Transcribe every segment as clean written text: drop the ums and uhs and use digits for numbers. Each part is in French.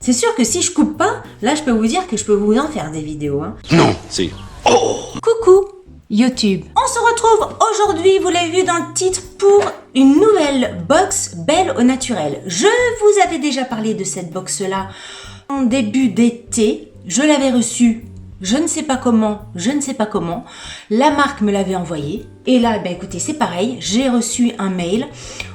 C'est sûr que si je coupe pas, là je peux vous dire que je peux vous en faire des vidéos. Hein. Non, c'est... Oh! Coucou YouTube. On se retrouve aujourd'hui, vous l'avez vu dans le titre, pour une nouvelle box Belle au naturel. Je vous avais déjà parlé de cette box-là en début d'été. Je l'avais reçue, je ne sais pas comment. La marque me l'avait envoyée. Et là, ben écoutez, c'est pareil. J'ai reçu un mail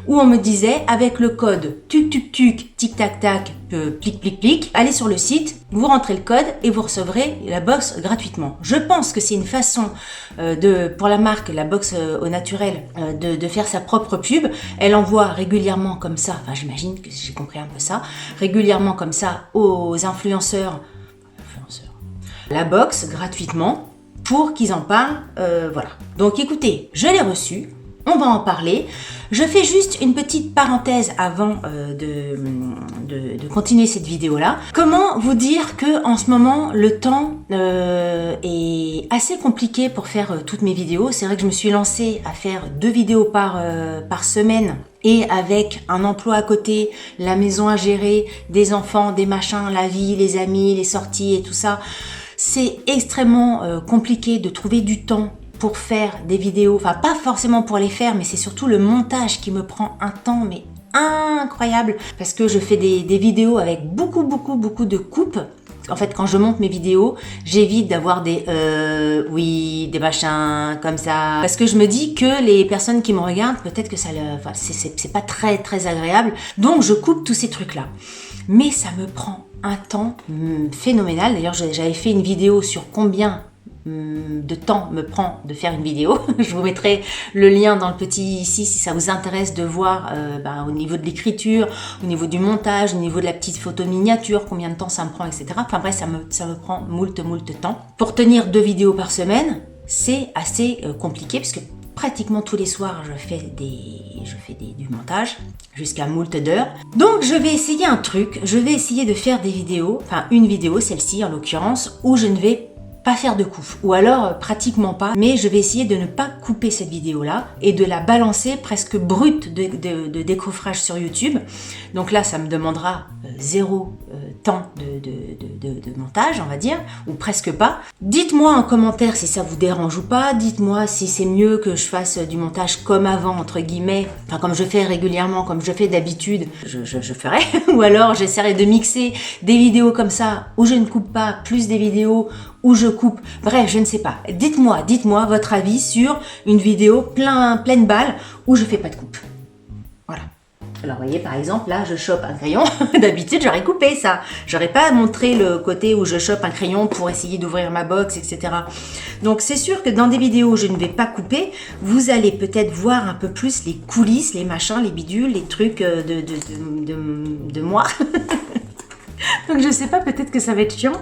où on me disait, avec le code tuc tic tac tac plic, allez sur le site, vous rentrez le code et vous recevrez la box gratuitement. Je pense que c'est une façon pour la marque, la box au naturel, de faire sa propre pub. Elle envoie régulièrement comme ça, enfin j'imagine que j'ai compris un peu ça, régulièrement comme ça aux influenceurs, la box gratuitement pour qu'ils en parlent, voilà. Donc écoutez, je l'ai reçu, on va en parler. Je fais juste une petite parenthèse avant de continuer cette vidéo-là. Comment vous dire que en ce moment, le temps est assez compliqué pour faire toutes mes vidéos. C'est vrai que je me suis lancée à faire 2 vidéos par semaine. Et avec un emploi à côté, la maison à gérer, des enfants, des machins, la vie, les amis, les sorties et tout ça, c'est extrêmement compliqué de trouver du temps pour faire des vidéos, enfin pas forcément pour les faire, mais c'est surtout le montage qui me prend un temps mais incroyable, parce que je fais des vidéos avec beaucoup de coupes. En fait, quand je monte mes vidéos, j'évite d'avoir des machins comme ça, parce que je me dis que les personnes qui me regardent, peut-être que ça, enfin, c'est pas très agréable, donc je coupe tous ces trucs là. Mais ça me prend un temps phénoménal. D'ailleurs, j'avais fait une vidéo sur combien de temps me prend de faire une vidéo. Je vous mettrai le lien dans le petit ici si ça vous intéresse de voir au niveau de l'écriture, au niveau du montage, au niveau de la petite photo miniature, combien de temps ça me prend, etc. Enfin bref, ça me prend moult temps. Pour tenir 2 vidéos par semaine, c'est assez compliqué parce que pratiquement tous les soirs, je fais du montage jusqu'à moult d'heures. Donc, je vais essayer un truc. Je vais essayer de faire des vidéos, enfin une vidéo, celle-ci en l'occurrence, où je ne vais pas faire de coupe, ou alors pratiquement pas, mais je vais essayer de ne pas couper cette vidéo là et de la balancer presque brute de décoffrage sur YouTube. Donc là ça me demandera 0 temps de montage, on va dire, ou presque pas. Dites-moi en commentaire si ça vous dérange ou pas, dites-moi si c'est mieux que je fasse du montage comme avant, entre guillemets, enfin comme je fais régulièrement, comme je fais d'habitude, je ferai, ou alors j'essaierai de mixer des vidéos comme ça où je ne coupe pas, plus des vidéos où je coupe, bref, je ne sais pas. Dites-moi votre avis sur une vidéo pleine balle où je fais pas de coupe. Voilà. Alors, vous voyez, par exemple, là, je chope un crayon. D'habitude, j'aurais coupé ça. J'aurais pas montré le côté où je chope un crayon pour essayer d'ouvrir ma box, etc. Donc, c'est sûr que dans des vidéos où je ne vais pas couper, vous allez peut-être voir un peu plus les coulisses, les machins, les bidules, les trucs de moi. Donc je sais pas, peut-être que ça va être chiant,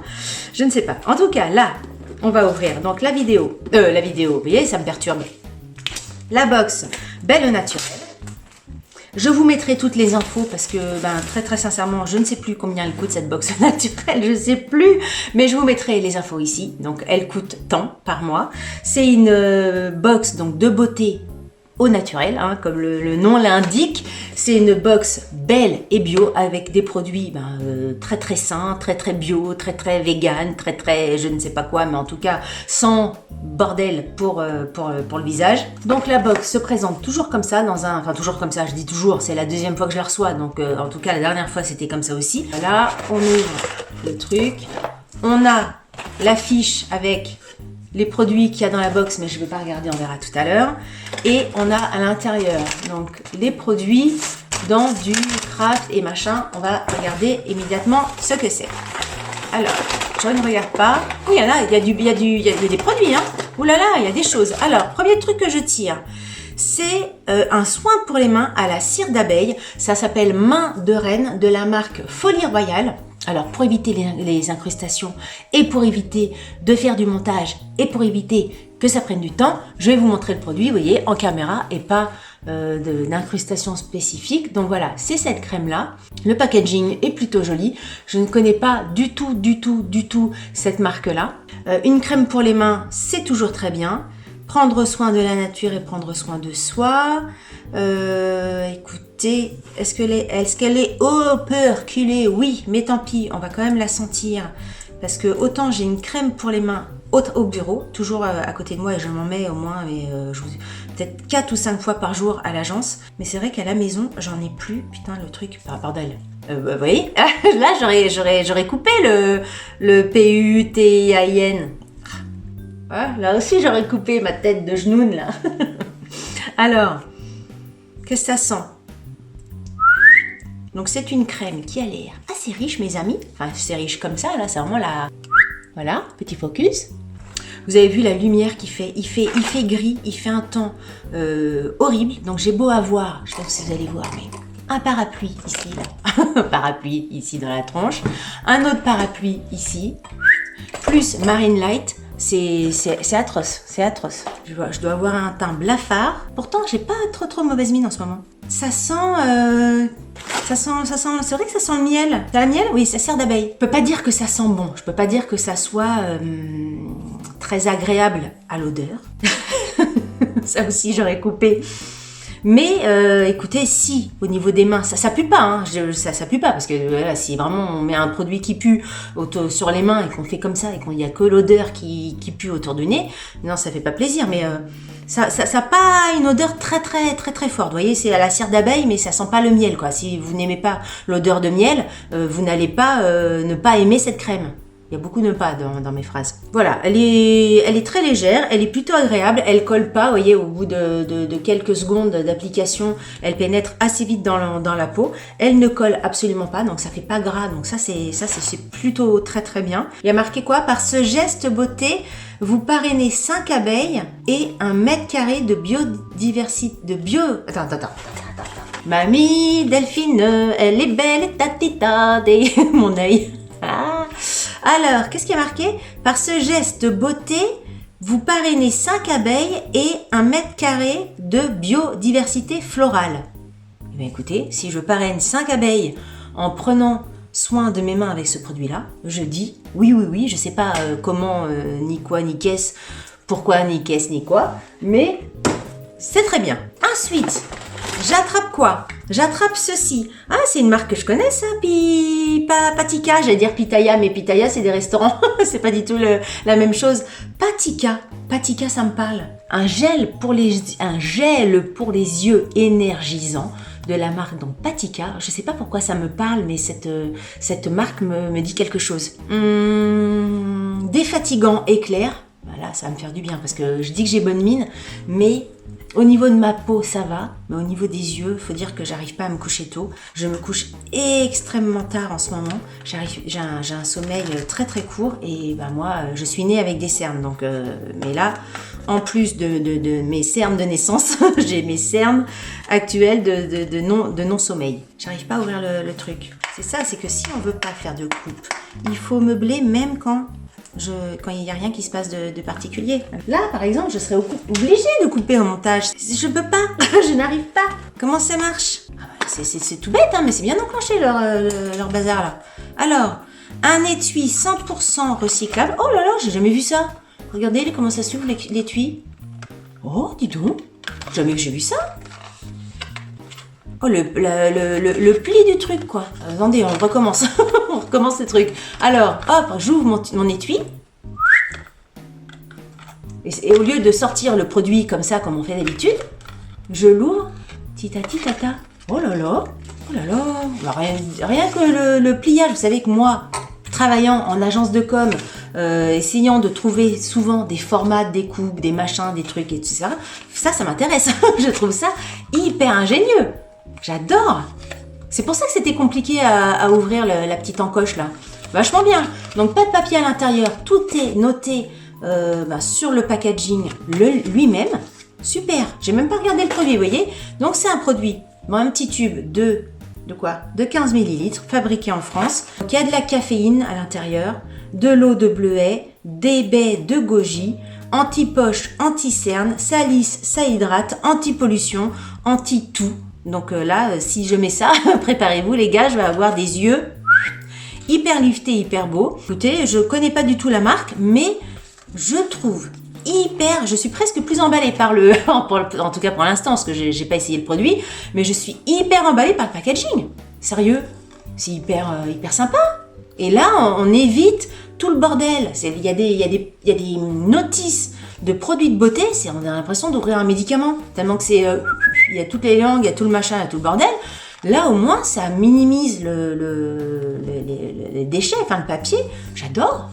je ne sais pas. En tout cas, là, on va ouvrir donc la vidéo, vous voyez, ça me perturbe. La box Belle au naturel. Je vous mettrai toutes les infos parce que, très sincèrement, je ne sais plus combien elle coûte cette box naturelle, je ne sais plus, mais je vous mettrai les infos ici. Donc elle coûte tant par mois. C'est une box donc de beauté au naturel, hein, comme le nom l'indique. C'est une box belle et bio avec des produits très sains, très bio, très vegan, très je ne sais pas quoi, mais en tout cas sans bordel pour le visage. Donc la box se présente toujours comme ça, toujours comme ça, je dis toujours, c'est la 2e fois que je la reçois, donc en tout cas la dernière fois c'était comme ça aussi. Là, on ouvre le truc, on a l'affiche avec les produits qu'il y a dans la box, mais je ne vais pas regarder, on verra tout à l'heure. Et on a à l'intérieur donc les produits dans du craft et machin. On va regarder immédiatement ce que c'est. Alors, je ne regarde pas. Oui, il y en a, il y a des produits, hein. Ouh là là, il y a des choses. Alors, premier truc que je tire, c'est un soin pour les mains à la cire d'abeille. Ça s'appelle Main de Reine de la marque Folie Royale. Alors, pour éviter les incrustations et pour éviter de faire du montage et pour éviter que ça prenne du temps, je vais vous montrer le produit, vous voyez, en caméra et pas d'incrustation spécifique. Donc voilà, c'est cette crème-là. Le packaging est plutôt joli. Je ne connais pas du tout cette marque-là. Une crème pour les mains, c'est toujours très bien. Prendre soin de la nature et prendre soin de soi. Écoutez, est-ce qu'elle est operculée? Oui, mais tant pis, on va quand même la sentir. Parce que autant j'ai une crème pour les mains au bureau, toujours à côté de moi, et je m'en mets au moins peut-être 4 ou 5 fois par jour à l'agence. Mais c'est vrai qu'à la maison, j'en ai plus. Putain, le truc, bordel. Vous voyez, là, j'aurais coupé le PUTIN. Ah, là aussi, j'aurais coupé ma tête de genoune, là. Alors, qu'est-ce que ça sent? Donc, c'est une crème qui a l'air assez riche, mes amis. Enfin, c'est riche comme ça, là, c'est vraiment la... Voilà, petit focus. Vous avez vu la lumière qu'il fait. Il fait gris, il fait un temps horrible. Donc, j'ai beau avoir, je sais pas si vous allez voir, mais un parapluie ici, là. Un parapluie ici dans la tronche. Un autre parapluie ici. Plus Marine Light. C'est atroce, c'est atroce. Je dois avoir un teint blafard. Pourtant, j'ai pas trop mauvaise mine en ce moment. Ça sent, c'est vrai que ça sent le miel. C'est la miel? Oui, ça sert d'abeille. Je peux pas dire que ça sent bon. Je peux pas dire que ça soit très agréable à l'odeur. Ça aussi, j'aurais coupé. Mais écoutez, si au niveau des mains, ça pue pas, hein, ça pue pas, parce que voilà, si vraiment on met un produit qui pue sur les mains et qu'on fait comme ça et qu'il n'y a que l'odeur qui pue autour du nez, non, ça fait pas plaisir. Mais ça a pas une odeur très forte. Vous voyez, c'est à la cire d'abeille, mais ça sent pas le miel, quoi. Si vous n'aimez pas l'odeur de miel, vous n'allez pas ne pas aimer cette crème. Il y a beaucoup de pas dans mes phrases. Voilà, elle est très légère, elle est plutôt agréable, elle colle pas, vous voyez, au bout de quelques secondes d'application, elle pénètre assez vite dans la peau. Elle ne colle absolument pas, donc ça fait pas gras, donc ça c'est plutôt très bien. Il y a marqué quoi? Par ce geste beauté, vous parrainez 5 abeilles et 1 mètre carré de biodiversité, Attends. Mamie Delphine, elle est belle, tatita, mon œil. Ah. Alors, qu'est-ce qui est marqué? Par ce geste beauté, vous parrainez 5 abeilles et 1 mètre carré de biodiversité florale. Eh bien, écoutez, si je parraine 5 abeilles en prenant soin de mes mains avec ce produit-là, je dis oui, je sais pas comment, ni quoi, ni qu'est-ce, pourquoi, ni qu'est-ce, ni quoi, mais c'est très bien. Ensuite, j'attrape quoi? J'attrape ceci. Ah, c'est une marque que je connais, ça. Patika, j'allais dire Pitaya, mais Pitaya, c'est des restaurants. C'est pas du tout la même chose. Patika, ça me parle. Un gel pour les yeux énergisant de la marque donc Patika. Je sais pas pourquoi ça me parle, mais cette marque me dit quelque chose. Défatigant éclair. Voilà, ça va me faire du bien parce que je dis que j'ai bonne mine, mais au niveau de ma peau, ça va, mais au niveau des yeux, il faut dire que j'arrive pas à me coucher tôt. Je me couche extrêmement tard en ce moment. J'ai un sommeil très court et moi, je suis née avec des cernes. Donc, mais là, en plus de mes cernes de naissance, j'ai mes cernes actuelles de non-sommeil. J'arrive pas à ouvrir le truc. C'est ça, c'est que si on veut pas faire de coupe, il faut meubler même quand il n'y a rien qui se passe de particulier. Là, par exemple, je serais obligée de couper au montage. Je peux pas, je n'arrive pas. Comment ça marche? C'est tout bête, hein, mais c'est bien enclenché leur bazar là. Alors, un étui 100% recyclable. Oh là là, j'ai jamais vu ça. Regardez comment ça s'ouvre l'étui. Oh, dis donc, jamais j'ai vu ça. Oh, le pli du truc, quoi. Attendez, on recommence. On recommence le truc. Alors, hop, j'ouvre mon étui. Et au lieu de sortir le produit comme ça, comme on fait d'habitude, je l'ouvre. Titati tata. Oh là là. Bah, rien que le pliage. Vous savez que moi, travaillant en agence de com, essayant de trouver souvent des formats, des coupes, des machins, des trucs, etc. Ça m'intéresse. Je trouve ça hyper ingénieux. J'adore. C'est pour ça que c'était compliqué à ouvrir la petite encoche là. Vachement bien. Donc pas de papier à l'intérieur. Tout est noté sur le packaging lui-même. Super. J'ai même pas regardé le produit, vous voyez. Donc c'est un produit. Un petit tube de 15 ml, fabriqué en France. Donc il y a de la caféine à l'intérieur, de l'eau de bleuet, des baies de goji, anti-poche, anti-cerne, ça lisse, ça hydrate, anti-pollution, anti-tout. Donc là, si je mets ça, préparez-vous les gars, je vais avoir des yeux hyper liftés, hyper beaux. Écoutez, je connais pas du tout la marque, mais je trouve je suis presque plus emballée par le, en tout cas pour l'instant, parce que j'ai pas essayé le produit, mais je suis hyper emballée par le packaging. Sérieux, c'est hyper sympa. Et là, on évite tout le bordel. Il y a des notices de produits de beauté, on a l'impression d'ouvrir un médicament, tellement que il y a toutes les langues, il y a tout le machin, il y a tout le bordel. Là, au moins, ça minimise les déchets, enfin le papier. J'adore.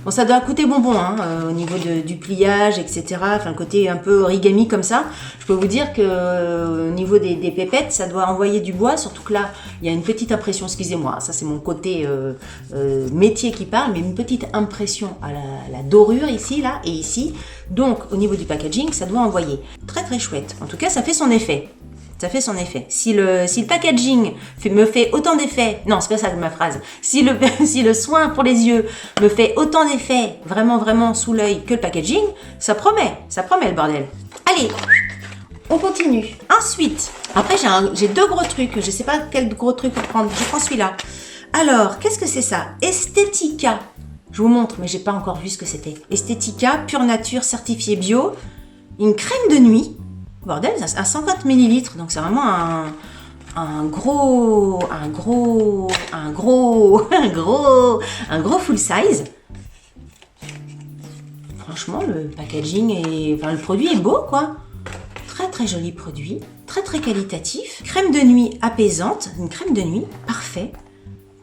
Bon, ça doit coûter bonbon, hein, au niveau du pliage, etc. Enfin, le côté un peu origami comme ça. Je peux vous dire que au niveau des pépettes, ça doit envoyer du bois. Surtout que là, il y a une petite impression. Excusez-moi, ça c'est mon côté métier qui parle, mais une petite impression à la dorure ici, là et ici. Donc, au niveau du packaging, ça doit envoyer. Très très chouette. En tout cas, ça fait son effet. Ça fait son effet. Si le packaging me fait autant d'effets, non, c'est pas ça ma phrase. Si le soin pour les yeux me fait autant d'effets, vraiment, vraiment sous l'œil que le packaging, ça promet le bordel. Allez, on continue. Ensuite, après j'ai 2 gros trucs. Je sais pas quel gros truc prendre. Je prends celui-là. Alors, qu'est-ce que c'est ça? Estetica. Je vous montre, mais j'ai pas encore vu ce que c'était. Estetica, pure nature, certifié bio. Une crème de nuit. Bordel, à 120 ml, donc c'est vraiment un gros full size. Franchement, le packaging le produit est beau, quoi. Très très joli produit, très très qualitatif. Crème de nuit apaisante, une crème de nuit, parfait.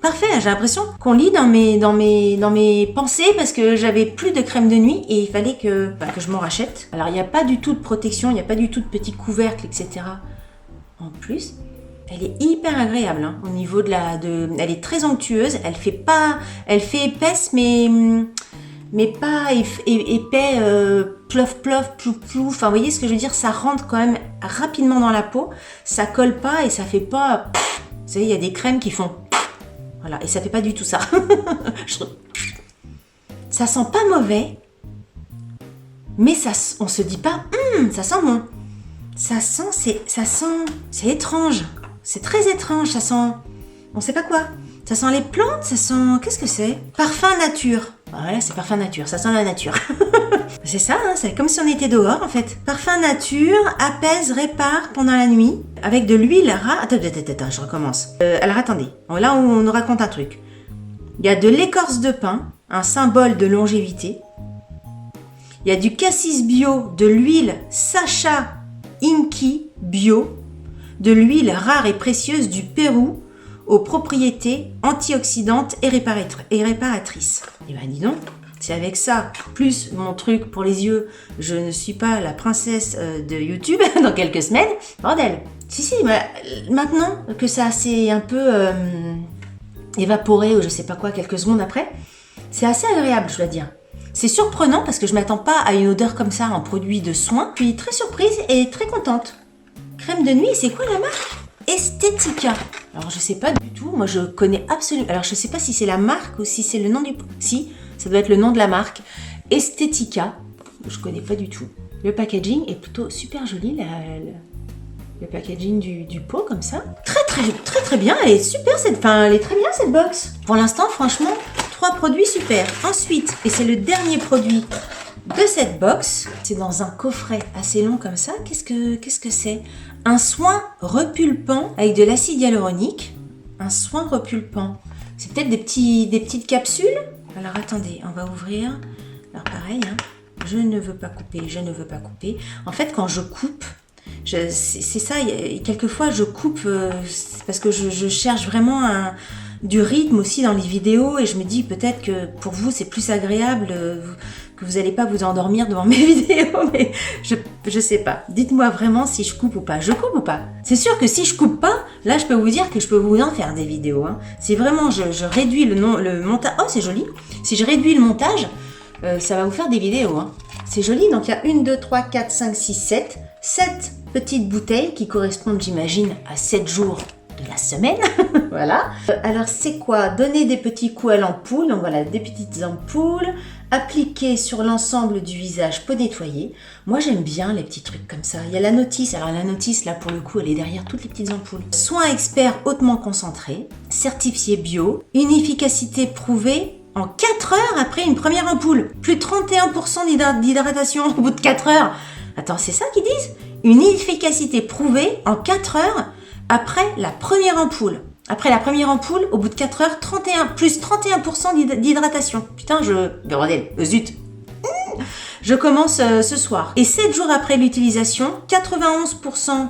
Parfait, j'ai l'impression qu'on lit dans mes pensées parce que j'avais plus de crème de nuit et il fallait que je m'en rachète. Alors il n'y a pas du tout de protection, il n'y a pas du tout de petit couvercle, etc. En plus, elle est hyper agréable, hein, au niveau elle est très onctueuse, elle fait épaisse mais pas épais, plof, plou, plou. Enfin, vous voyez ce que je veux dire, ça rentre quand même rapidement dans la peau, ça colle pas et ça fait pas. Vous savez, il y a des crèmes qui font. Voilà, et ça fait pas du tout ça. Ça sent pas mauvais, mais on se dit pas, ça sent bon. C'est étrange. C'est très étrange, ça sent, on sait pas quoi. Ça sent les plantes, ça sent, qu'est-ce que c'est? Parfum nature. Voilà, c'est parfum nature, ça sent la nature. C'est ça, hein, c'est comme si on était dehors en fait. Parfum nature, apaise, répare pendant la nuit. Avec de l'huile Attends, je recommence. Alors attendez, là on nous raconte un truc. Il y a de l'écorce de pin, un symbole de longévité. Il y a du cassis bio, de l'huile Sacha Inky bio, de l'huile rare et précieuse du Pérou, aux propriétés antioxydantes et réparatrices. Et ben dis donc, c'est avec ça, plus mon truc pour les yeux, je ne suis pas la princesse de YouTube dans quelques semaines, bordel. Si, maintenant que ça s'est un peu évaporé ou je sais pas quoi, quelques secondes après, c'est assez agréable, je dois dire. C'est surprenant parce que je m'attends pas à une odeur comme ça en produit de soin. Je suis très surprise et très contente. Crème de nuit, c'est quoi la marque? Estetica. Alors je sais pas du tout, moi je connais absolument. Alors je sais pas si c'est la marque ou si c'est le nom du. Si, ça doit être le nom de la marque. Estetica. Je connais pas du tout. Le packaging est plutôt super joli, le packaging du pot comme ça. Très bien, elle est super elle est très bien cette box. Pour l'instant, franchement, 3 produits super. Ensuite, et c'est le dernier produit de cette box, c'est dans un coffret assez long comme ça. Qu'est-ce que c'est? Un soin repulpant avec de l'acide hyaluronique. Un soin repulpant. C'est peut-être des petites capsules. Alors attendez, on va ouvrir. Alors pareil, hein, je ne veux pas couper. En fait, quand je coupe, c'est ça, quelquefois je coupe parce que je cherche vraiment du rythme aussi dans les vidéos et je me dis peut-être que pour vous c'est plus agréable, que vous n'allez pas vous endormir devant mes vidéos, mais je sais pas. Dites-moi vraiment si je coupe ou pas. Je coupe ou pas? C'est sûr que si je coupe pas, là je peux vous dire que je peux vous en faire des vidéos. Hein. Si vraiment je réduis le montage, oh c'est joli. Si je réduis le montage, ça va vous faire des vidéos. Hein. C'est joli, donc il y a 1, 2, 3, 4, 5, 6, 7 petites bouteilles qui correspondent, j'imagine, à 7 jours de la semaine. Voilà. Alors, c'est quoi? Donner des petits coups à l'ampoule. Donc voilà, des petites ampoules. Appliquer sur l'ensemble du visage, peau nettoyée. Moi, j'aime bien les petits trucs comme ça. Il y a la notice. Alors, la notice, là, pour le coup, elle est derrière toutes les petites ampoules. Soins experts hautement concentrés. Certifié bio. Une efficacité prouvée en 4 heures après une première ampoule. Plus de 31% d'hydratation au bout de 4 heures. Attends, c'est ça qu'ils disent? Une efficacité prouvée en 4 heures après la première ampoule. Après la première ampoule, au bout de 4 heures, plus 31% d'hydratation. Putain, bordel, zut. Je commence ce soir. Et 7 jours après l'utilisation, 91%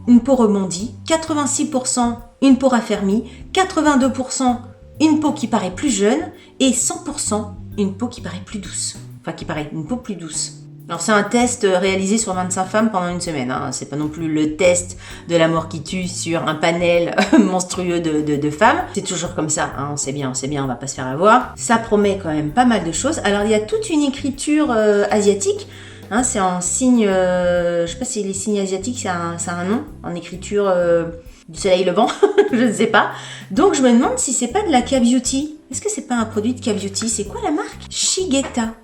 une peau rebondie, 86% une peau raffermie, 82% une peau qui paraît plus jeune et 100% une peau qui paraît plus douce. Enfin, une peau plus douce. Alors, c'est un test réalisé sur 25 femmes pendant une semaine. Hein. C'est pas non plus le test de la mort qui tue sur un panel monstrueux de femmes. C'est toujours comme ça. Hein. C'est bien, on va pas se faire avoir. Ça promet quand même pas mal de choses. Alors, il y a toute une écriture asiatique. Hein, c'est en signe... je sais pas si les signes asiatiques, ça a un nom. En écriture du soleil levant. Je ne sais pas. Donc, je me demande si c'est pas de la K-Beauty. Est-ce que c'est pas un produit de K-Beauty? C'est quoi la marque? Shigeta.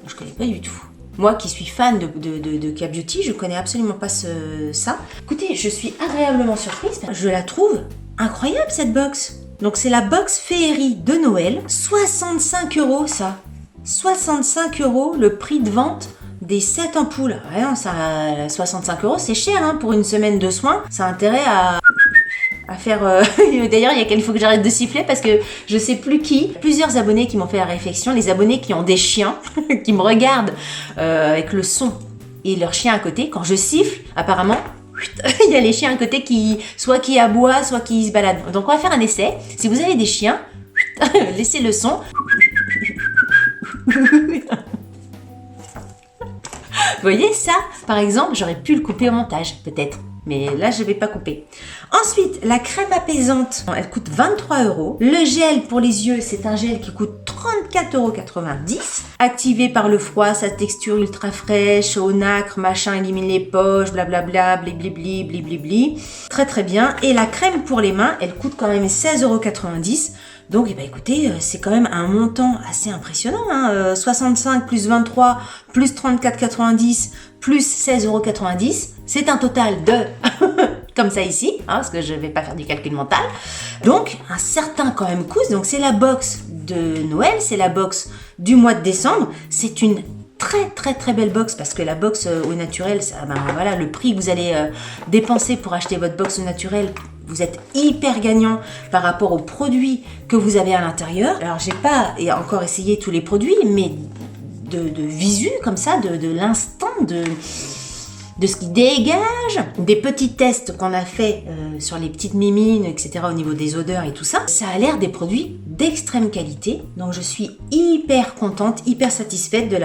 Je connais pas du tout. Moi qui suis fan de K-Beauty, je connais absolument pas ça. Écoutez, je suis agréablement surprise. Je la trouve incroyable cette box. Donc c'est la box féerie de Noël. 65 € ça. 65 € le prix de vente des 7 ampoules. Ouais, non, ça, 65 € c'est cher hein, pour une semaine de soins. Ça a intérêt à faire... D'ailleurs, il faut que j'arrête de siffler parce que je sais plus qui. Plusieurs abonnés qui m'ont fait la réflexion, les abonnés qui ont des chiens, qui me regardent avec le son et leur chien à côté. Quand je siffle, apparemment, il y a les chiens à côté soit qui aboient, soit qui se baladent. Donc, on va faire un essai. Si vous avez des chiens, laissez le son. Vous voyez ça, par exemple, j'aurais pu le couper au montage, peut-être. Mais là, je vais pas couper. Ensuite, la crème apaisante, elle coûte 23 €. Le gel pour les yeux, c'est un gel qui coûte 34,90 €. Activé par le froid, sa texture ultra fraîche, au nacre, machin, élimine les poches, blablabla, blibli, blibli. Très très bien. Et la crème pour les mains, elle coûte quand même 16,90 €. Donc, eh ben, écoutez, c'est quand même un montant assez impressionnant. Hein. 65 plus 23 plus 34,90 plus 16,90 €. C'est un total de, comme ça ici, hein, parce que je ne vais pas faire du calcul mental. Donc, un certain quand même coût. Donc, c'est la box de Noël, c'est la box du mois de décembre. C'est une très très très belle box parce que la box au naturel, ça, ben, voilà, le prix que vous allez dépenser pour acheter votre box au naturel, vous êtes hyper gagnant par rapport aux produits que vous avez à l'intérieur. Alors, j'ai pas encore essayé tous les produits, mais de visu comme ça, de l'instant, de ce qui dégage, des petits tests qu'on a fait sur les petites mimines, etc. au niveau des odeurs et tout ça, ça a l'air des produits d'extrême qualité. Donc je suis hyper contente, hyper satisfaite de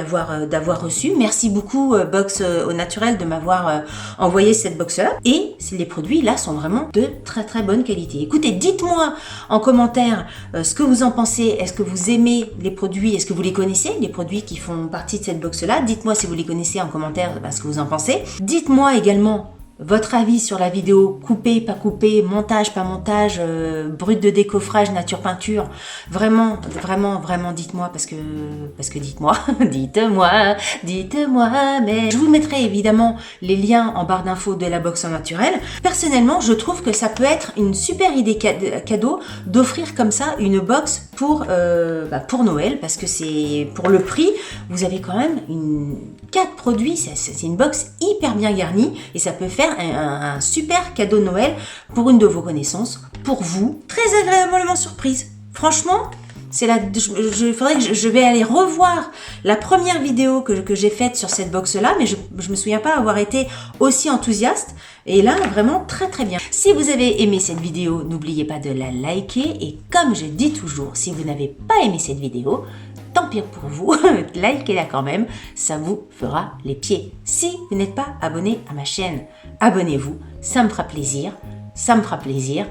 d'avoir reçu. Merci beaucoup Box au naturel de m'avoir envoyé cette box-là. Et les produits là sont vraiment de très très bonne qualité. Écoutez, dites-moi en commentaire ce que vous en pensez. Est-ce que vous aimez les produits? Est-ce que vous les connaissez, les produits qui font partie de cette box-là? Dites-moi si vous les connaissez en commentaire ce que vous en pensez. Dites-moi également votre avis sur la vidéo, coupé, pas coupé, montage, pas montage, brut de décoffrage, nature peinture. Vraiment, vraiment, vraiment, dites-moi parce que dites-moi, dites-moi, mais je vous mettrai évidemment les liens en barre d'infos de la box en naturel. Personnellement, je trouve que ça peut être une super idée cadeau d'offrir comme ça une box pour Noël parce que c'est pour le prix, vous avez quand même 4 produits, c'est une box hyper bien garnie et ça peut faire un super cadeau de Noël pour une de vos connaissances, pour vous, très agréablement surprise. Franchement, faudrait que je vais aller revoir la première vidéo que j'ai faite sur cette box-là, mais je me souviens pas avoir été aussi enthousiaste. Et là, vraiment très très bien. Si vous avez aimé cette vidéo, n'oubliez pas de la liker. Et comme je dis toujours, si vous n'avez pas aimé cette vidéo, tant pis pour vous, likez-la quand même, ça vous fera les pieds. Si vous n'êtes pas abonné à ma chaîne, abonnez-vous, ça me fera plaisir, ça me fera plaisir.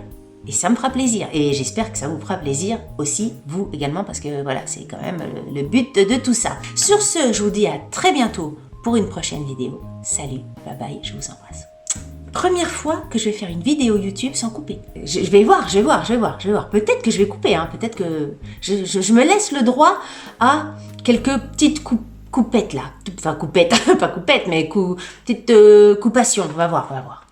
Et ça me fera plaisir. Et j'espère que ça vous fera plaisir aussi, vous également, parce que voilà, c'est quand même le but de tout ça. Sur ce, je vous dis à très bientôt pour une prochaine vidéo. Salut, bye bye, je vous embrasse. Première fois que je vais faire une vidéo YouTube sans couper. Je vais voir. Peut-être que je vais couper, hein. Peut-être que je me laisse le droit à quelques petites coupettes là. Enfin, coupettes, pas coupettes, mais petites coupations. On va voir.